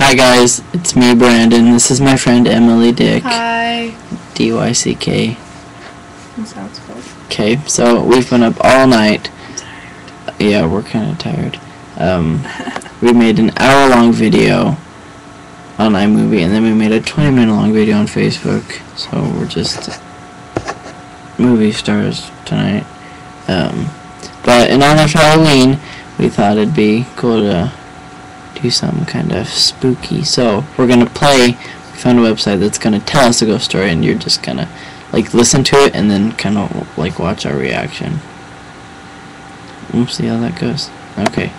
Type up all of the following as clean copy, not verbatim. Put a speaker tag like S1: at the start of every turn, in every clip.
S1: Hi guys, it's me Brandon. This is my friend Emily Dick.
S2: Hi.
S1: D-Y-C-K.
S2: That's how it's spelled.
S1: Okay, so we've been up all night. Yeah, we're kind of tired. We made an hour-long video on iMovie, and then we made a 20-minute long video on Facebook. So we're just movie stars tonight. But in honor of Halloween, we thought it'd be cool to do something kind of spooky. So we're gonna play. We found a website that's gonna tell us a ghost story, and you're just gonna like listen to it and then kind of like watch our reaction. We'll see how that goes. Okay.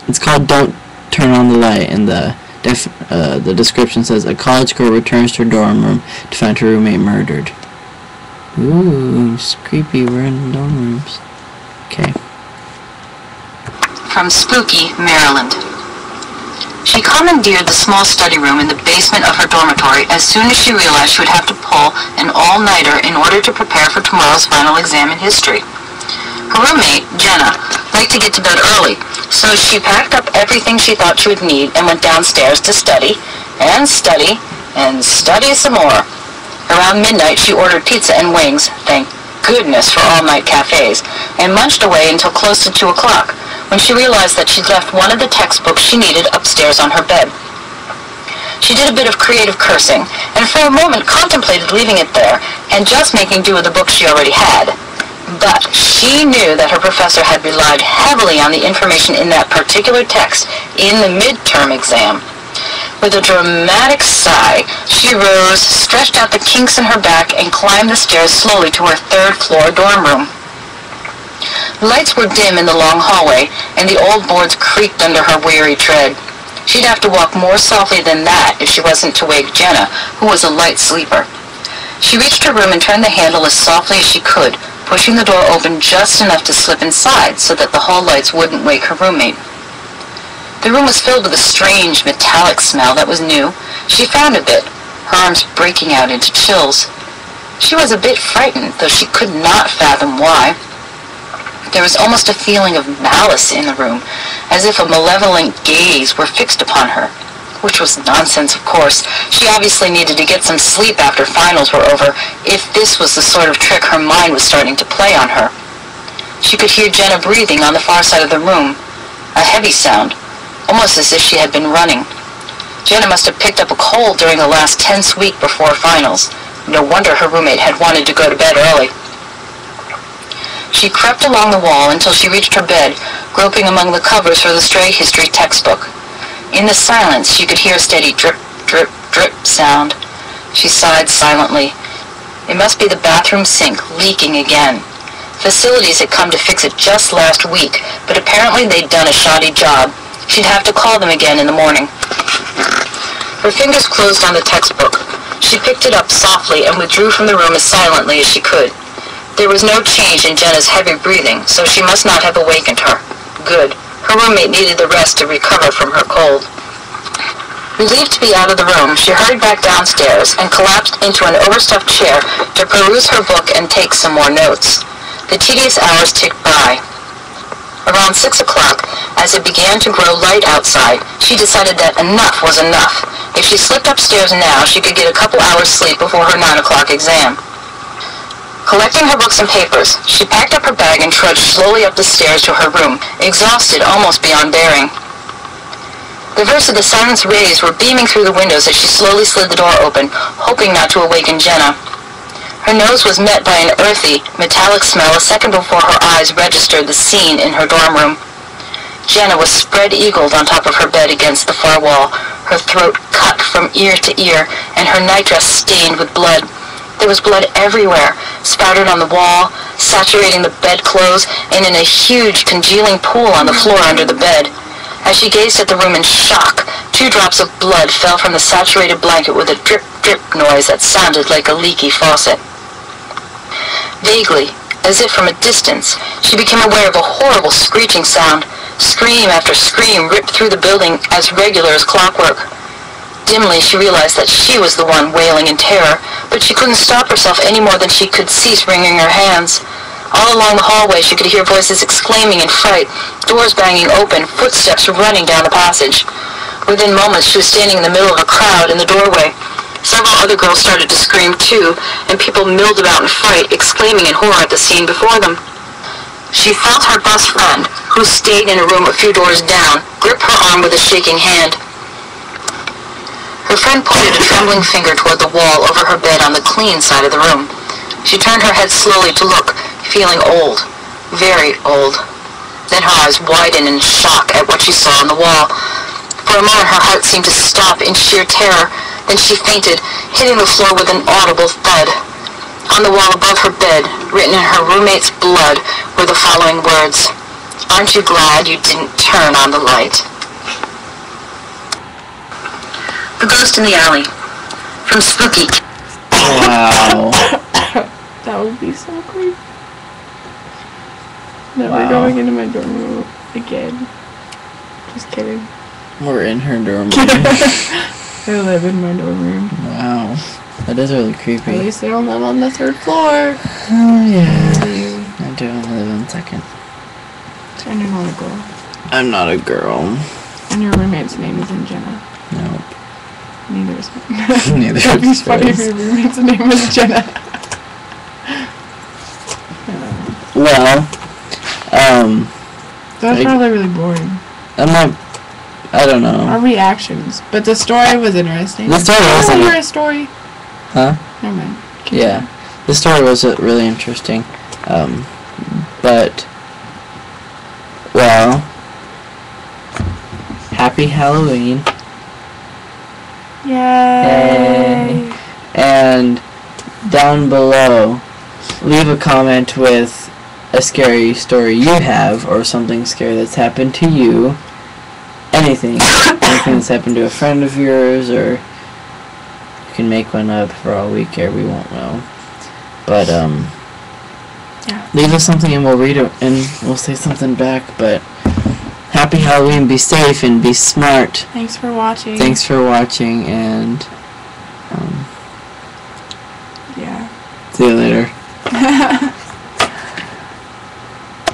S1: It's called "Don't Turn on the Light," and the description says a college girl returns to her dorm room to find her roommate murdered. Ooh, it's creepy. We're in dorm rooms. Okay.
S3: From Spooky, Maryland. She commandeered the small study room in the basement of her dormitory as soon as she realized she would have to pull an all-nighter in order to prepare for tomorrow's final exam in history. Her roommate, Jenna, liked to get to bed early, so she packed up everything she thought she would need and went downstairs to study, and study, and study some more. Around midnight, she ordered pizza and wings, thank goodness for all-night cafes, and munched away until close to 2 o'clock, when she realized that she'd left one of the textbooks she needed upstairs on her bed. She did a bit of creative cursing, and for a moment contemplated leaving it there and just making do with the book she already had. But she knew that her professor had relied heavily on the information in that particular text in the midterm exam. With a dramatic sigh, she rose, stretched out the kinks in her back, and climbed the stairs slowly to her third-floor dorm room. The lights were dim in the long hallway, and the old boards creaked under her weary tread. She'd have to walk more softly than that if she wasn't to wake Jenna, who was a light sleeper. She reached her room and turned the handle as softly as she could, pushing the door open just enough to slip inside so that the hall lights wouldn't wake her roommate. The room was filled with a strange metallic smell that was new. She frowned a bit, her arms breaking out into chills. She was a bit frightened, though she could not fathom why. There was almost a feeling of malice in the room, as if a malevolent gaze were fixed upon her. Which was nonsense, of course. She obviously needed to get some sleep after finals were over, if this was the sort of trick her mind was starting to play on her. She could hear Jenna breathing on the far side of the room, a heavy sound, almost as if she had been running. Jenna must have picked up a cold during the last tense week before finals. No wonder her roommate had wanted to go to bed early. She crept along the wall until she reached her bed, groping among the covers for the stray history textbook. In the silence, she could hear a steady drip, drip, drip sound. She sighed silently. It must be the bathroom sink leaking again. Facilities had come to fix it just last week, but apparently they'd done a shoddy job. She'd have to call them again in the morning. Her fingers closed on the textbook. She picked it up softly and withdrew from the room as silently as she could. There was no change in Jenna's heavy breathing, so she must not have awakened her. Good. Her roommate needed the rest to recover from her cold. Relieved to be out of the room, she hurried back downstairs and collapsed into an overstuffed chair to peruse her book and take some more notes. The tedious hours ticked by. Around 6 o'clock, as it began to grow light outside, she decided that enough was enough. If she slipped upstairs now, she could get a couple hours sleep before her 9 o'clock exam. Collecting her books and papers, she packed up her bag and trudged slowly up the stairs to her room, exhausted almost beyond bearing. The verse of the sun's rays were beaming through the windows as she slowly slid the door open, hoping not to awaken Jenna. Her nose was met by an earthy, metallic smell a second before her eyes registered the scene in her dorm room. Jenna was spread-eagled on top of her bed against the far wall, her throat cut from ear to ear, and her nightdress stained with blood. There was blood everywhere, spattered on the wall, saturating the bedclothes, and in a huge congealing pool on the floor under the bed. As she gazed at the room in shock, 2 drops of blood fell from the saturated blanket with a drip-drip noise that sounded like a leaky faucet. Vaguely, as if from a distance, she became aware of a horrible screeching sound. Scream after scream ripped through the building as regular as clockwork. Dimly, she realized that she was the one wailing in terror, but she couldn't stop herself any more than she could cease wringing her hands. All along the hallway, she could hear voices exclaiming in fright, doors banging open, footsteps running down the passage. Within moments, she was standing in the middle of a crowd in the doorway. Several other girls started to scream too, and people milled about in fright, exclaiming in horror at the scene before them. She felt her best friend, who stayed in a room a few doors down, grip her arm with a shaking hand. Her friend pointed a trembling finger toward the wall over her bed on the clean side of the room. She turned her head slowly to look, feeling old, very old. Then her eyes widened in shock at what she saw on the wall. For a moment, her heart seemed to stop in sheer terror. Then she fainted, hitting the floor with an audible thud. On the wall above her bed, written in her roommate's blood, were the following words: "Aren't you glad you didn't turn on the light?" The Ghost in the Alley. From Spooky.
S1: Wow.
S2: That would be so creepy. Never
S1: Wow.
S2: going into my dorm room again. Just kidding.
S1: We're in her dorm room.
S2: I live in my dorm room.
S1: Wow. That is really
S2: At
S1: creepy.
S2: least I don't live on the 3rd floor.
S1: Oh, yeah. I do live on 2nd.
S2: And you're not a girl.
S1: I'm not a girl.
S2: And your roommate's name isn't Jenna.
S1: Nope.
S2: Neither is mine.
S1: Neither
S2: That'd be
S1: is
S2: funny if
S1: yours.
S2: your roommate's name was Jenna.
S1: Well,
S2: That's
S1: Like-
S2: probably really boring.
S1: I don't
S2: Our
S1: know.
S2: reactions. But the story was interesting.
S1: The story
S2: I
S1: was
S2: remember a story.
S1: Huh?
S2: Never mind.
S1: Yeah. The story was really interesting. But, well, happy Halloween.
S2: Yay.
S1: And down below, leave a comment with a scary story you have or something scary that's happened to you. Anything. Anything that's happened to a friend of yours, or you can make one up for all we care. We won't know. But,
S2: Yeah.
S1: leave us something and we'll read it and we'll say something back. But happy Halloween, be safe and be smart.
S2: Thanks for watching.
S1: Thanks for watching, and